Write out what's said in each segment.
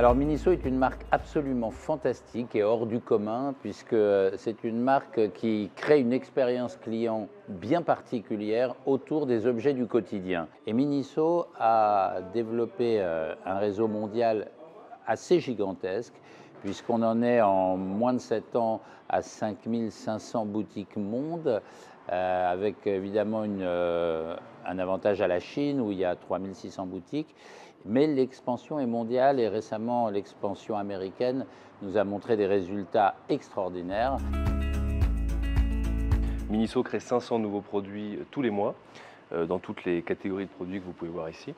Alors Miniso est une marque absolument fantastique et hors du commun puisque c'est une marque qui crée une expérience client bien particulière autour des objets du quotidien. Et Miniso a développé un réseau mondial assez gigantesque puisqu'on en est en moins de 7 ans à 5500 boutiques monde, avec évidemment un avantage à la Chine où il y a 3600 boutiques. Mais l'expansion est mondiale et récemment l'expansion américaine nous a montré des résultats extraordinaires. Miniso crée 500 nouveaux produits tous les mois, dans toutes les catégories de produits que vous pouvez voir ici.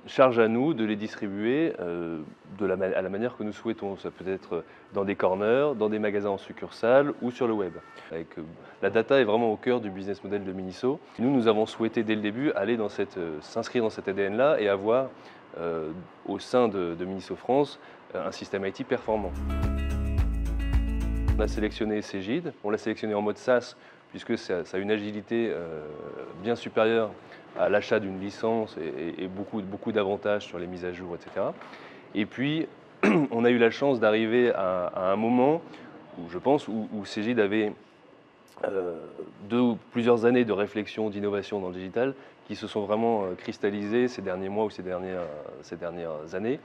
Charge à nous de les distribuer à la manière que nous souhaitons. Ça peut être dans des corners, dans des magasins en succursale ou sur le web. La data est vraiment au cœur du business model de Miniso. Nous avons souhaité dès le début s'inscrire dans cet ADN-là et avoir au sein de Miniso France un système IT performant. On a sélectionné Cegid, on l'a sélectionné en mode SaaS puisque ça a une agilité bien supérieure à l'achat d'une licence et beaucoup d'avantages sur les mises à jour, etc. Et puis, on a eu la chance d'arriver à un moment où je pense où Cegid avait plusieurs années de réflexion, d'innovation dans le digital qui se sont vraiment cristallisées ces derniers mois ou ces dernières années.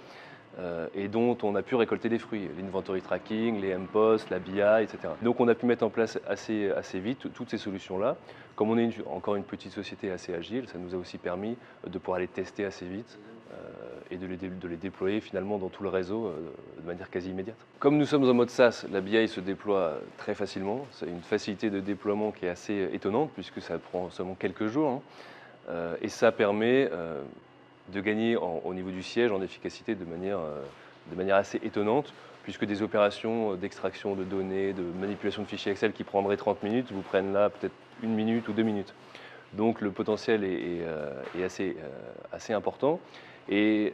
Et dont on a pu récolter les fruits, l'inventory tracking, les MPOS, la BI, etc. Donc on a pu mettre en place assez vite toutes ces solutions-là. Comme on est encore une petite société assez agile, ça nous a aussi permis de pouvoir les tester assez vite et de les déployer finalement dans tout le réseau de manière quasi immédiate. Comme nous sommes en mode SaaS, la BI se déploie très facilement. C'est une facilité de déploiement qui est assez étonnante puisque ça prend seulement quelques jours. Et ça permet de gagner au niveau du siège en efficacité de manière assez étonnante, puisque des opérations d'extraction de données, de manipulation de fichiers Excel qui prendraient 30 minutes, vous prennent là peut-être 1 minute ou 2 minutes. Donc le potentiel est assez important. Et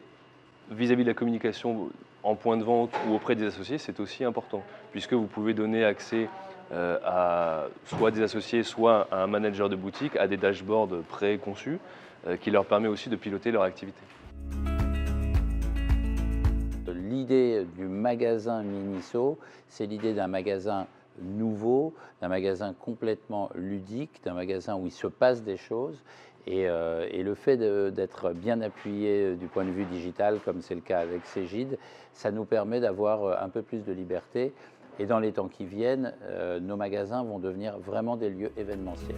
vis-à-vis de la communication en point de vente ou auprès des associés, c'est aussi important, puisque vous pouvez donner accès à soit des associés, soit à un manager de boutique, à des dashboards préconçus, qui leur permet aussi de piloter leur activité. L'idée du magasin Miniso, c'est l'idée d'un magasin nouveau, d'un magasin complètement ludique, d'un magasin où il se passe des choses. Et le fait d'être bien appuyé du point de vue digital, comme c'est le cas avec Cegid, ça nous permet d'avoir un peu plus de liberté. Et dans les temps qui viennent, nos magasins vont devenir vraiment des lieux événementiels.